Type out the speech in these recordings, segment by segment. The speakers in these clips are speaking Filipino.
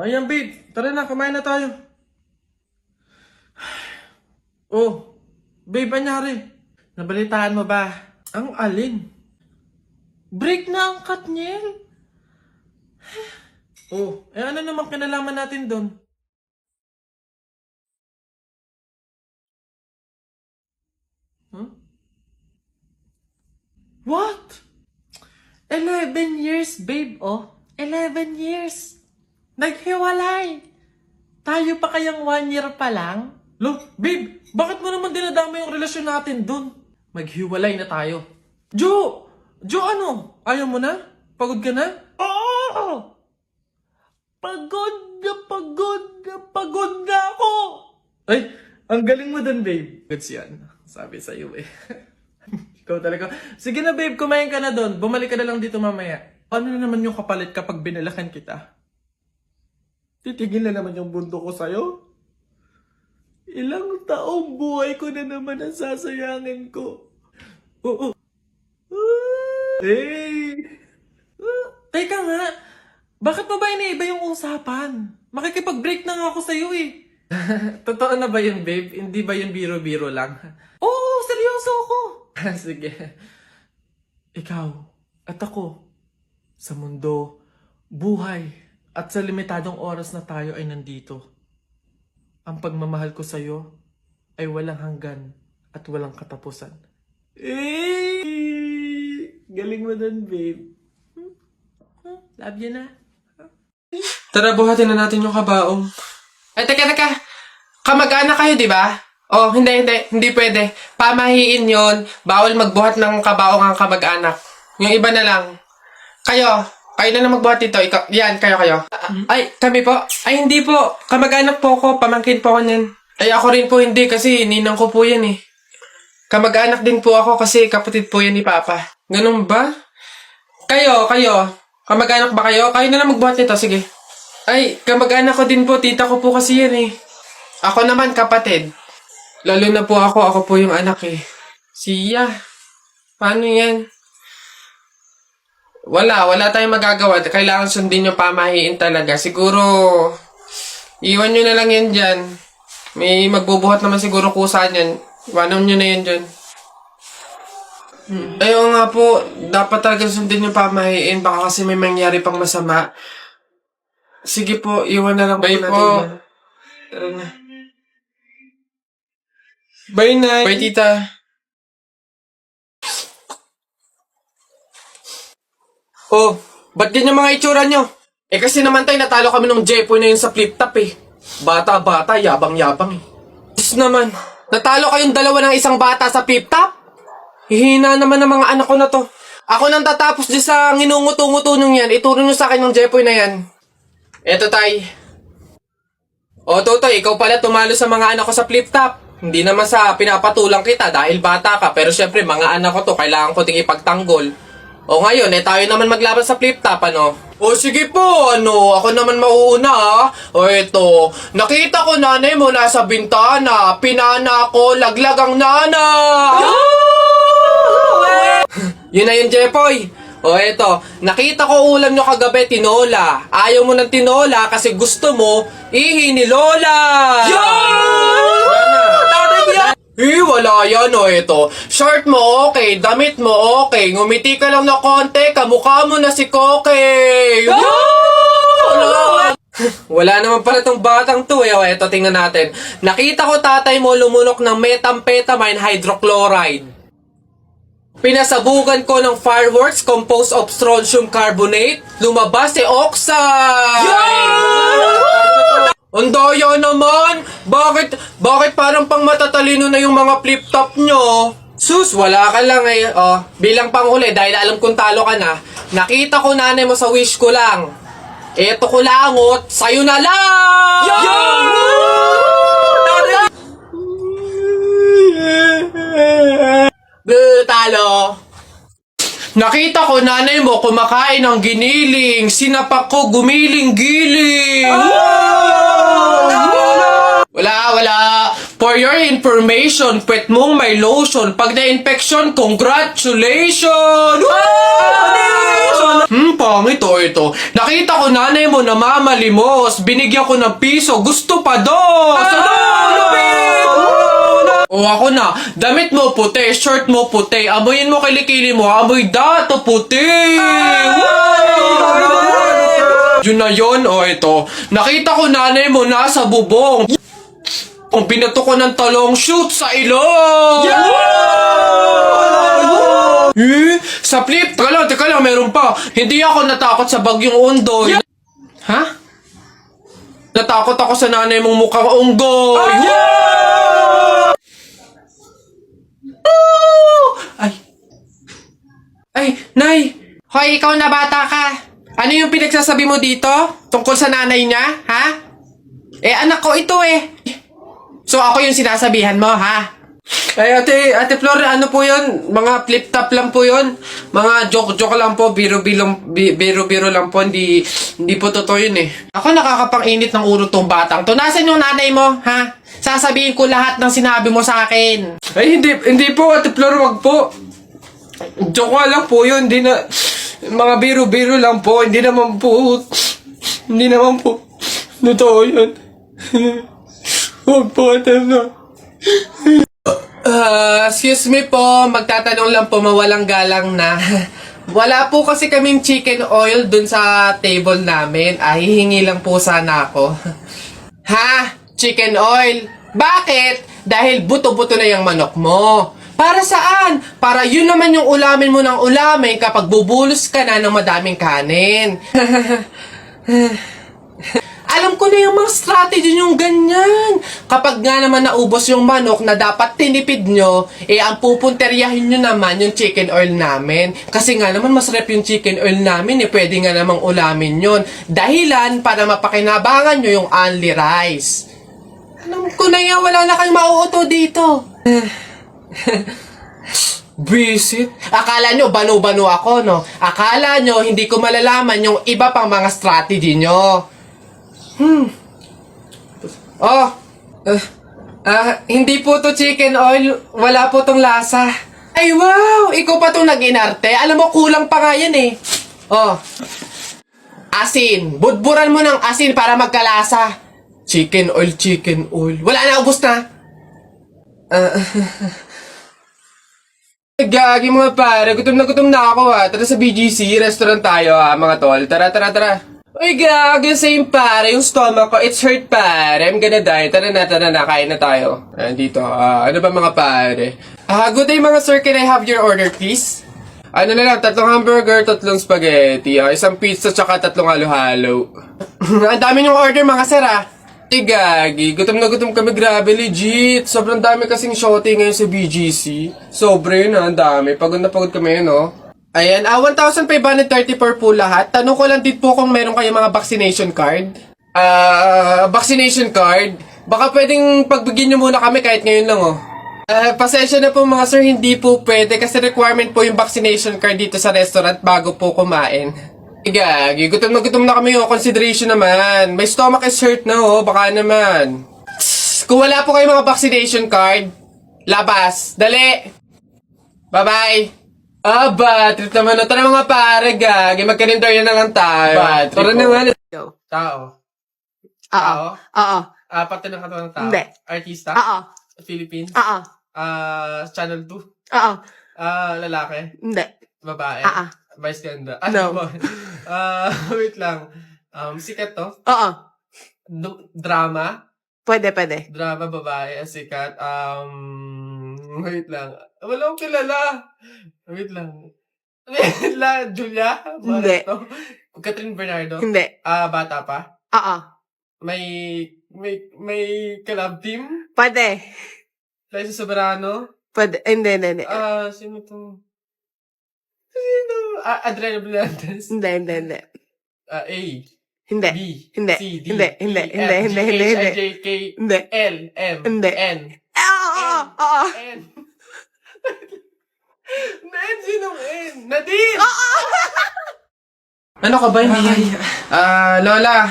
Ayan, babe. Tara na, kumain na tayo. Oh, babe, anyari? Nabalitaan mo ba? Ang alin? Break na ang Katniel. Oh, ano naman kinalaman natin doon? Huh? What? 11 years, babe, oh. 11 years. Naghiwalay. Tayo pa kayang 1 year pa lang? Lo, babe, bakit mo naman dinadama yung relasyon natin dun? Maghiwalay na tayo. Jo, ano? Ayaw mo na? Pagod ka na? Oo! Pagod na ako! Ay, ang galing mo dun, babe. Goods yan. Sabi sa'yo eh. Ikaw talaga. Sige na, babe, kumain ka na dun. Bumalik ka na lang dito mamaya. Ano na naman yung kapalit kapag binalakan kita? Titigil na naman yung bundo ko sa'yo? Ilang taong buhay ko na naman ang sasayangin ko. Oo. Hey! Teka nga, bakit mo ba iniiba yung usapan? Makikipag-break na nga ako sa'yo eh. Totoo na ba yun, babe? Hindi ba yun biro-biro lang? Oo, seryoso ako. Sige. Ikaw at ako, sa mundo, buhay, at sa limitadong oras na tayo ay nandito. Ang pagmamahal ko sa'yo ay walang hanggan at walang katapusan. Galing mo dun, babe. Love you na. Tara, buhatin na natin yung kabaong. Ay, teka. Kamag-anak kayo, di ba? Oh, hindi pwede. Pamahiin yon. Bawal magbuhat ng kabaong ang kamag-anak. Yung iba na lang. Kayo na lang magbuhat dito. Yan, kayo. Ay, kami po. Ay, hindi po. Kamag-anak po ako. Pamangkin po ako niyan. Ay, ako rin po hindi kasi ninang ko po yan eh. Kamag-anak din po ako kasi kapatid po yan ni Papa. Ganun ba? Kayo. Kamag-anak ba kayo? Kayo na lang magbuhat nito, sige. Ay, kamag-anak ko din po. Tita ko po kasi yan eh. Ako naman, kapatid. Lalo na po ako po yung anak eh. Siya. Paano yan? Wala tayong magagawa. Kailangan sundin yung pamahiin talaga. Siguro, iwan nyo na lang yan dyan. May magbubuhat naman siguro kusa yan. Iwanan nyo na yan dyan. Ayaw nga po, dapat talaga sundin yung pamahiin. Baka kasi may mangyari pang masama. Sige po, iwan na lang po natin. Bye po. Tara na. Bye, Nay. Bye, Tita. Oh, ba't ganyan mga itsura nyo? Eh kasi naman tayo natalo kami ng Jepoy na yun sa flip-top eh. Bata-bata, yabang-yabang eh. Diyos naman, natalo kayong dalawa ng isang bata sa flip-top? Hihina naman ng mga anak ko na to. Ako nang tatapos di sa nginunguto-nguto nyo yan, ituro nyo sa akin ng Jepoy na yan. Eto tay. O Totoy, ikaw pala tumalo sa mga anak ko sa flip-top. Hindi naman sa pinapatulang kita dahil bata ka, pero syempre mga anak ko to, kailangan ko ding ipagtanggol. O ngayon, tayo naman maglaban sa flip-top, ano? O sige po, ako naman mauuna ha. O eto, nakita ko nanay mo nasa bintana, pinana ko, laglag ang nana. Yun na yun, Jepoy. O eto, nakita ko ulam nyo kagabi, tinola. Ayaw mo ng tinola kasi gusto mo, ihi ni Lola. Wala yan o eto. Short mo okay, damit mo okay, ngumiti ka lang na konti, kamukha mo na si Koke. Wala naman pala tong batang to eh. O eto, tingnan natin. Nakita ko tatay mo lumunok ng methamphetamine hydrochloride. Pinasabugan ko ng fireworks composed of strontium carbonate. Lumabas si oxide! Ang daya naman! Bakit parang pang matatalino na yung mga flip-top nyo? Sus, wala ka lang eh. Oh, bilang panghuli, dahil alam kong talo ka na, nakita ko nanay mo sa wish ko lang. Eto ko langot, sa'yo na lang! Talo! Nakita ko nanay mo kumakain ng giniling, sinapak ko gumiling-giling! Wala. For your information, pwet mong may lotion. Pag na-infection, congratulations! Pangit ito. Nakita ko nanay mo namamalimos. Binigyan ko ng piso. Gusto pa daw. O ako na, damit mo puti, shirt mo puti, amoyin mo kilikili mo, amoy dato puti! Yun na yun, o ito. Nakita ko nanay mo nasa bubong. Kung binato ko ng talong, shoot sa ilong! Sa flip, teka lang, meron pa. Hindi ako natakot sa bagyong Ondoy. Ha? Natakot ako sa nanay mong mukhang unggoy. Ay, Nay! Hoy, ikaw na bata ka! Ano yung pinagsasabi mo dito? Tungkol sa nanay niya, ha? Anak ko ito So, ako yung sinasabihan mo, ha? Ay, Ate Flor, ano po yun? Mga flip-top lang po yun. Mga joke-joke lang po, biro-biro lang po. Hindi po totoo yun Ako nakakapang-init ng ulo tong batang to. Nasaan yung nanay mo, ha? Sasabihin ko lahat ng sinabi mo sa akin. Ay, hindi po, Ate Flor, wag po. Joke lang po yun, mga biro-biro lang po, hindi naman po, totoo yun. Huwag po, excuse me po, magtatanong lang po, mawalang galang na. Wala po kasi kaming chicken oil dun sa table namin, hihingi lang po sana ako. Ha? Chicken oil? Bakit? Dahil buto-buto na yung manok mo. Para saan? Para yun naman yung ulamin mo ng ulamin kapag bubulos ka na ng madaming kanin. Alam ko na yung mga strategy yung ganyan. Kapag nga naman naubos yung manok na dapat tinipid nyo, ang pupunteryahin nyo naman yung chicken oil namin. Kasi nga naman masarap yung chicken oil namin pwede nga namang ulamin yun. Dahilan para mapakinabangan nyo yung only rice. Alam ko na yan, wala na kayong mauuto dito. Visit? Akala nyo banu-banu ako, no? Akala nyo hindi ko malalaman yung iba pang mga strategy nyo. Hindi po to chicken oil. Wala po tong lasa. Ay, wow! Ikaw pa tong nag-inarte. Alam mo, kulang pa nga yan Asin. Budburan mo ng asin para magkalasa. Chicken oil. Wala na, ubos na. Gagi mga pare, gutom na ako Tara sa BGC, restaurant tayo mga tol. Tara. Uy gagi, same pare, yung stomach ko, it's hurt pare. I'm gonna die. Tara na, kain na tayo. Dito, ano ba mga pare? Good day mga sir, can I have your order please? Ano na lang, 3 hamburger, 3 spaghetti, 1 pizza, tsaka 3 halo-halo. Ang dami yung order mga sir Gagi, gutom na gutom kami, grabe, legit. Sobrang dami kasing shorty ngayon sa BGC. Sobre yun ang dami. Pagod na pagod kami Ayan, 1,534 po lahat. Tanong ko lang din po kung meron kayong mga vaccination card. Vaccination card? Baka pwedeng pagbigyan nyo muna kami kahit ngayon lang pasensya na po mga sir, hindi po pwede kasi requirement po yung vaccination card dito sa restaurant bago po kumain. Gagi, gutom na kami consideration naman. My stomach is hurt na baka naman. Kung wala po kayong mga vaccination card, labas, dali. Bye-bye. Bad trip naman Tara mga pare, gagi, magkarinderya na lang tayo. Tara naman. Tao. Parte ng katawan ng tao. Hindi. Artista. Philippines. Channel 2. Lalaki. Hindi. Babae. Vice ganda. No. Wait lang. Sikat to? Drama? Pwede. Drama, babae, sikat. Wait lang. Wala akong kilala. Wait lang. Julia? Hindi. Catherine Bernardo? Hindi. Bata pa? May collab team? Pwede. Liza Soberano? Pwede. Hindi. Sino to? Adriana Blandes? Hindi. A. Hindi. B. Hindi. C. D. Hindi. E. F. G. H. I. J. K. Hindi. L. M. Hindi. N. Oo. N. Sinong N? Nadine! Ano ka ba? Hindi. Lola.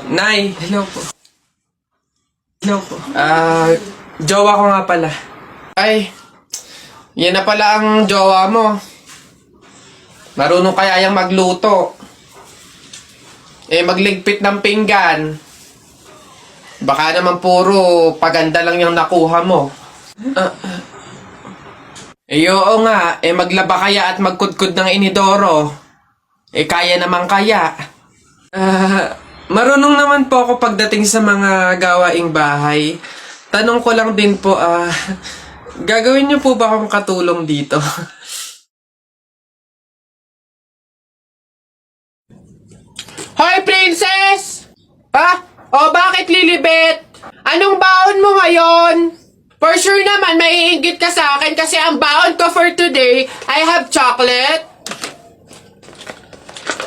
Nay. Hello po. Jowa ko nga pala. Ay, yan na pala ang jowa mo. Marunong kaya yung magluto. Magligpit ng pinggan. Baka naman puro paganda lang yung nakuha mo. Oo nga, maglaba kaya at magkudkod ng inidoro. Kaya naman kaya. Marunong naman po ako pagdating sa mga gawaing bahay. Tanong ko lang din po, gagawin niyo po ba akong katulong dito? Hoy, princess! Bakit Lilibet? Anong baon mo ngayon? For sure naman, maiinggit ka sa akin kasi ang baon ko for today, I have chocolate.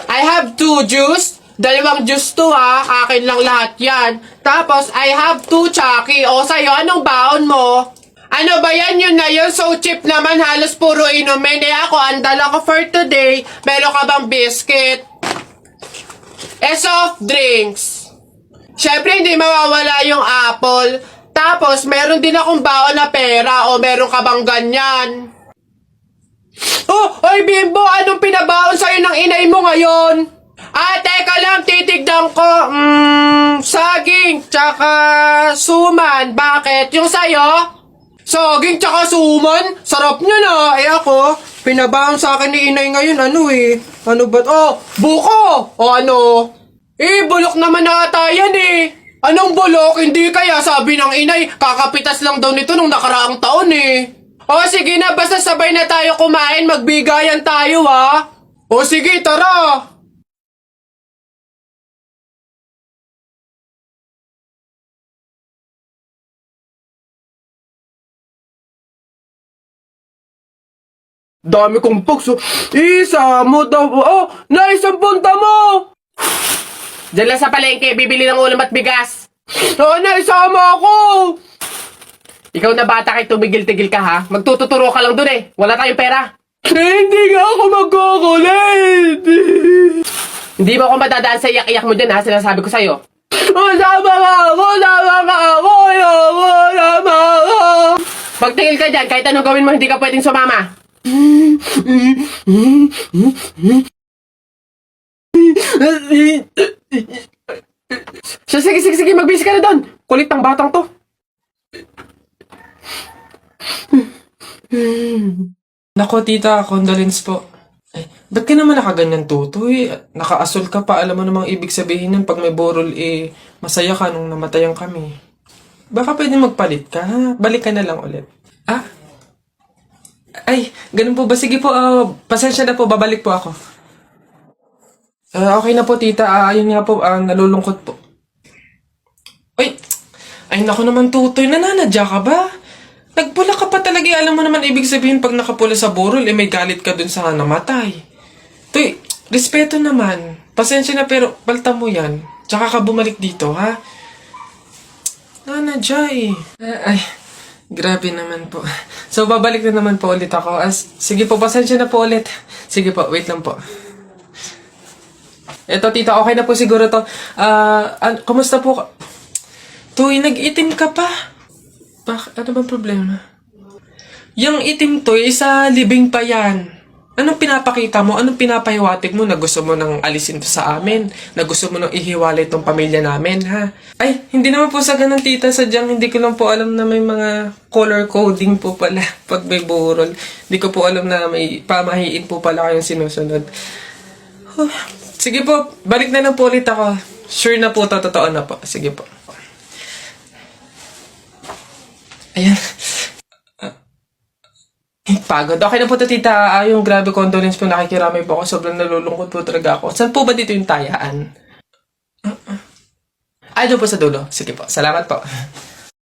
I have 2 juice. 2 juice to ha. Akin lang lahat yan. Tapos, I have 2 Chucky. O, sa'yo, anong baon mo? Ano ba yan? Yun na yun. So cheap naman. Halos puro inumin. Ako, ang dala ko for today. Meron ka bang biscuit? Soft drinks. Syempre, hindi mawawala yung apple. Tapos, meron din akong baon na pera. O, meron ka bang ganyan? Oy, Bimbo! Anong pinabaon sa'yo ng inay mo ngayon? Teka lang, titigdan ko. Saging, tsaka suman. Bakit? Yung sa'yo? Saging, tsaka suman? Sarap nyo na. Ako, pinabaon sa akin ni inay ngayon. Ano ba? Buko! O ano? Bulok naman ata yan Anong bulok? Hindi kaya sabi ng inay, kakapitas lang daw nito nung nakaraang taon sige na, basta sabay na tayo kumain, magbigayan tayo sige, tara! Dami kong pugs. Isa mo daw. Naisang punta mo! Diyan lang sa palengke, bibili ng ulam at bigas. Naisama ako! Ikaw na bata kay tumigil-tigil ka ha? Magtututuro ka lang dun Wala tayong pera. Hindi nga ako magkukulit. Hindi mo ako madadaan sa iyak-iyak mo dyan ha? Sinasabi ko sa'yo. Sama ka ako! Pagtingil ka dyan, kahit anong gawin mo, hindi ka pwedeng sumama. Sige, magbisi ka na doon. Kulit ng batang to. Nako, tita, condolence po. Ba't ka naman nakaganyan, tutoy? Nakaasol ka pa, alam mo namang ibig sabihin nun pag may borol, masaya ka nung namatayan kami. Baka pwede magpalit ka, ha? Balik ka na lang ulit. Ganun po ba? Sige po, pasensya na po, babalik po ako. Okay na po, tita. Ayun nga po, nalulungkot po. Ay, naku naman, tutoy. Nananadya ka ba? Nagpula ka pa talaga. Alam mo naman, ibig sabihin, pag nakapula sa burol, may galit ka dun sa namatay. Tuy, respeto naman. Pasensya na, pero palta mo yan. Tsaka ka bumalik dito, ha? Nanadya Ay, grabe naman po. So, babalik na naman po ulit ako. Sige po, pasensya na po ulit. Sige po, wait lang po. Eto, tita, okay na po siguro to. Kumusta po ka? Tuy, nag-itim ka pa. Ano bang problema? Yung itim to, sa libing pa yan. Anong pinapakita mo? Anong pinapahiwatig mo na gusto mo nang alisin to sa amin? Na gusto mo nang ihiwalay tong pamilya namin, ha? Ay, hindi naman po sa ganun, tita. Sadyang hindi ko lang po alam na may mga color coding po pala pag may burol. Hindi ko po alam na may pamahiin po pala kayong sinusunod. Sige po, balik na lang po ulit ako. Sure na po, totoo na po. Sige po. Ayan. Pagod. Okay na po to, tita. Yung grabe condolence po, nakikiramay po ako. Sobrang nalulungkot po talaga ako. Saan po ba dito yung tayaan? Doon po sa dulo. Sige po. Salamat po.